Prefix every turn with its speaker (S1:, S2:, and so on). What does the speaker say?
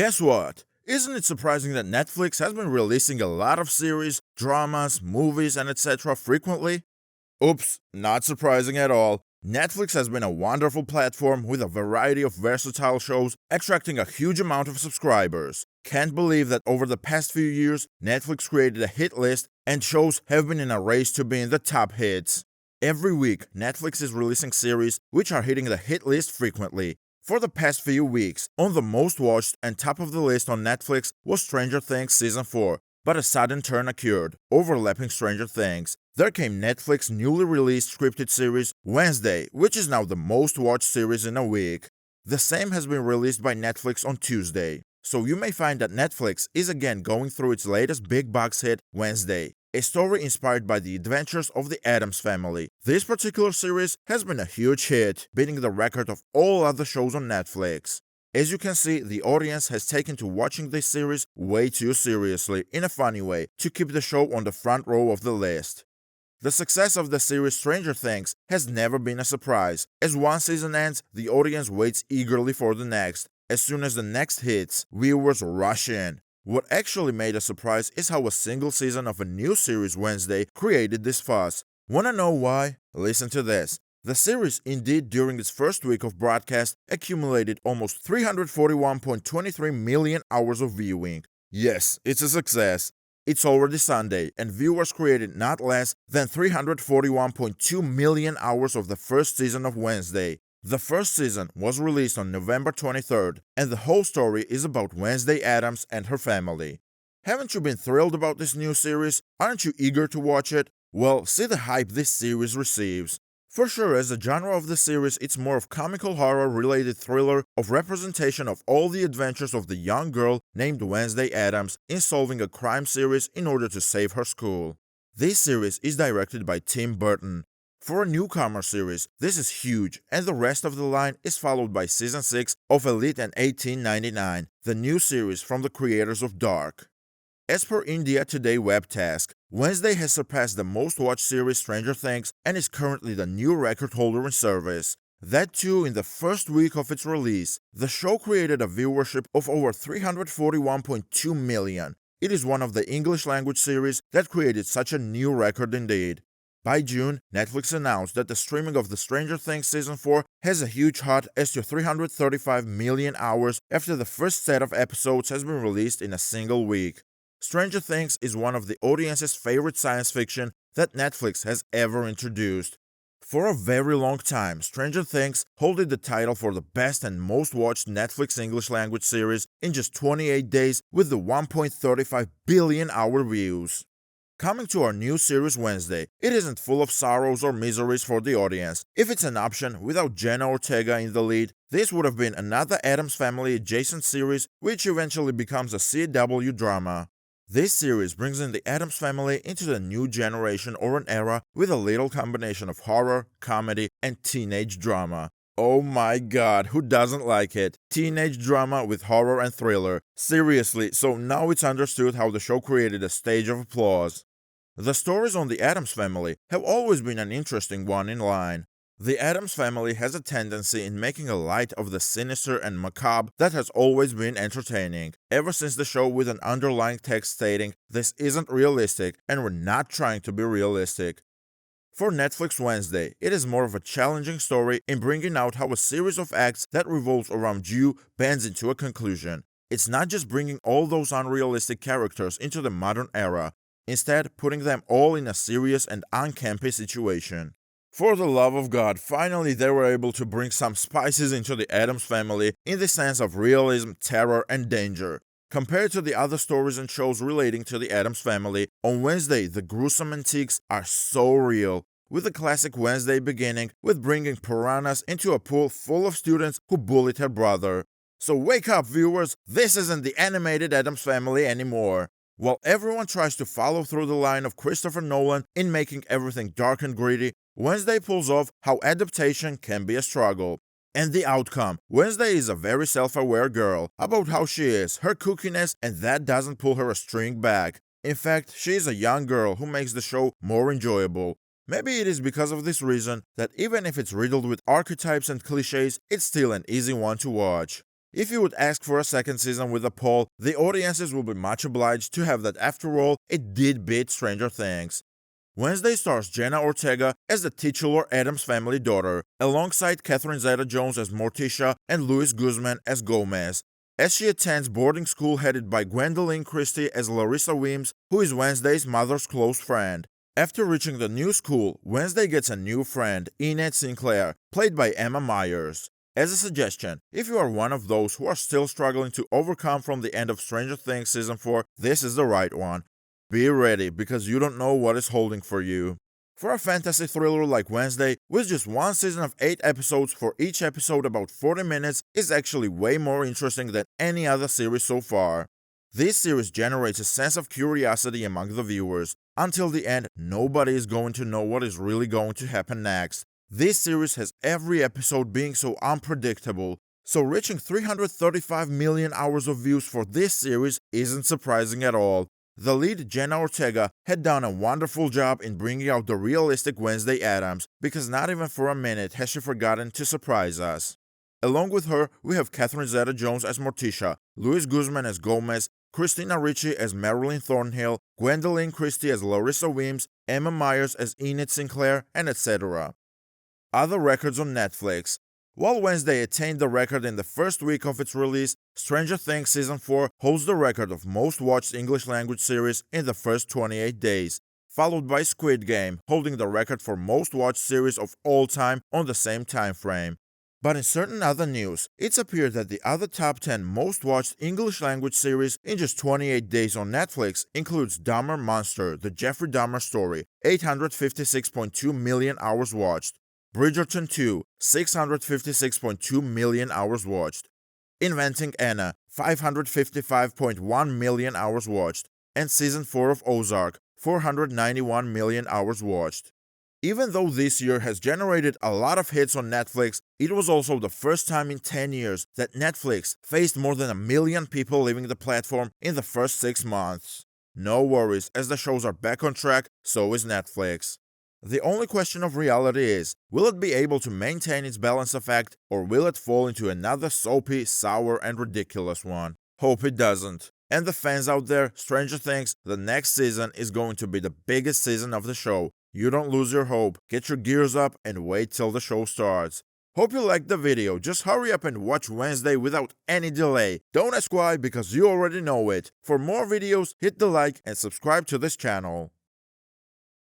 S1: Guess what? Isn't it surprising that Netflix has been releasing a lot of series, dramas, movies, and etc. frequently? Oops, not surprising at all. Netflix has been a wonderful platform with a variety of versatile shows, attracting a huge amount of subscribers. Can't believe that over the past few years, Netflix created a hit list and shows have been in a race to be in the top hits. Every week, Netflix is releasing series which are hitting the hit list frequently. For the past few weeks, on the most watched and top of the list on Netflix was Stranger Things Season 4, but a sudden turn occurred, overlapping Stranger Things. There came Netflix's newly released scripted series Wednesday, which is now the most watched series in a week. The same has been released by Netflix on Tuesday. So you may find that Netflix is again going through its latest big box hit, Wednesday, a story inspired by the adventures of the Addams family. This particular series has been a huge hit, beating the record of all other shows on Netflix. As you can see, the audience has taken to watching this series way too seriously, in a funny way, to keep the show on the front row of the list. The success of the series Stranger Things has never been a surprise. As one season ends, the audience waits eagerly for the next. As soon as the next hits, viewers rush in. What actually made a surprise is how a single season of a new series Wednesday created this fuss. Wanna know why? Listen to this. The series indeed during its first week of broadcast accumulated almost 341.23 million hours of viewing. Yes, it's a success. It's already Sunday, and viewers created not less than 341.2 million hours of the first season of Wednesday. The first season was released on November 23rd, and the whole story is about Wednesday Addams and her family. Haven't you been thrilled about this new series? Aren't you eager to watch it? Well, see the hype this series receives. For sure, as the genre of the series, it's more of comical horror-related thriller of representation of all the adventures of the young girl named Wednesday Addams in solving a crime series in order to save her school. This series is directed by Tim Burton. For a newcomer series, this is huge, and the rest of the line is followed by Season 6 of Elite and 1899, the new series from the creators of Dark. As per India Today web task, Wednesday has surpassed the most watched series Stranger Things and is currently the new record holder in service. That too in the first week of its release. The show created a viewership of over 341.2 million. It is one of the English language series that created such a new record indeed. By June, Netflix announced that the streaming of the Stranger Things Season 4 has a huge hot as to 335 million hours after the first set of episodes has been released in a single week. Stranger Things is one of the audience's favorite science fiction that Netflix has ever introduced. For a very long time, Stranger Things holded the title for the best and most watched Netflix English language series in just 28 days with the 1.35 billion hour views. Coming to our new series Wednesday, it isn't full of sorrows or miseries for the audience. If it's an option without Jenna Ortega in the lead, this would have been another Addams Family adjacent series which eventually becomes a CW drama. This series brings in the Addams Family into the new generation or an era with a little combination of horror, comedy, and teenage drama. Oh my god, who doesn't like it? Teenage drama with horror and thriller. Seriously, so now it's understood how the show created a stage of applause. The stories on the Addams Family have always been an interesting one in line. The Addams Family has a tendency in making a light of the sinister and macabre that has always been entertaining, ever since the show with an underlying text stating, "This isn't realistic and we're not trying to be realistic." For Netflix Wednesday, it is more of a challenging story in bringing out how a series of acts that revolves around you bends into a conclusion. It's not just bringing all those unrealistic characters into the modern era, instead putting them all in a serious and uncampy situation. For the love of God, finally they were able to bring some spices into the Addams Family in the sense of realism, terror, and danger. Compared to the other stories and shows relating to the Addams Family, on Wednesday the gruesome antiques are so real, with the classic Wednesday beginning with bringing piranhas into a pool full of students who bullied her brother. So wake up viewers, this isn't the animated Addams Family anymore. While everyone tries to follow through the line of Christopher Nolan in making everything dark and gritty, Wednesday pulls off how adaptation can be a struggle. And the outcome, Wednesday is a very self-aware girl about how she is, her kookiness, and that doesn't pull her a string back. In fact, she is a young girl who makes the show more enjoyable. Maybe it is because of this reason that even if it's riddled with archetypes and cliches, it's still an easy one to watch. If you would ask for a second season with a poll, the audiences will be much obliged to have that. After all, it did beat Stranger Things. Wednesday stars Jenna Ortega as the titular Addams Family daughter, alongside Catherine Zeta-Jones as Morticia and Luis Guzman as Gomez, as she attends boarding school headed by Gwendolyn Christie as Larissa Weems, who is Wednesday's mother's close friend. After reaching the new school, Wednesday gets a new friend, Enid Sinclair, played by Emma Myers. As a suggestion, if you are one of those who are still struggling to overcome from the end of Stranger Things Season 4, this is the right one. Be ready, because you don't know what is holding for you. For a fantasy thriller like Wednesday, with just one season of 8 episodes, for each episode about 40 minutes, is actually way more interesting than any other series so far. This series generates a sense of curiosity among the viewers. Until the end, nobody is going to know what is really going to happen next. This series has every episode being so unpredictable, so reaching 335 million hours of views for this series isn't surprising at all. The lead, Jenna Ortega, had done a wonderful job in bringing out the realistic Wednesday Addams, because not even for a minute has she forgotten to surprise us. Along with her, we have Catherine Zeta-Jones as Morticia, Luis Guzman as Gomez, Christina Ricci as Marilyn Thornhill, Gwendolyn Christie as Larissa Weems, Emma Myers as Enid Sinclair, and etc. Other records on Netflix. While Wednesday attained the record in the first week of its release, Stranger Things Season 4 holds the record of most watched English language series in the first 28 days, followed by Squid Game, holding the record for most watched series of all time on the same time frame. But in certain other news, it's appeared that the other top 10 most watched English language series in just 28 days on Netflix includes Dahmer Monster, the Jeffrey Dahmer story, 856.2 million hours watched. Bridgerton 2, 656.2 million hours watched. Inventing Anna, 555.1 million hours watched. And Season 4 of Ozark, 491 million hours watched. Even though this year has generated a lot of hits on Netflix, it was also the first time in 10 years that Netflix faced more than 1 million people leaving the platform in the first 6 months. No worries, as the shows are back on track, so is Netflix. The only question of reality is, will it be able to maintain its balance effect, or will it fall into another soapy, sour, and ridiculous one? Hope it doesn't. And the fans out there, Stranger Things, the next season is going to be the biggest season of the show. You don't lose your hope, get your gears up, and wait till the show starts. Hope you liked the video. Just hurry up and watch Wednesday without any delay. Don't ask why, because you already know it. For more videos, hit the like and subscribe to this channel.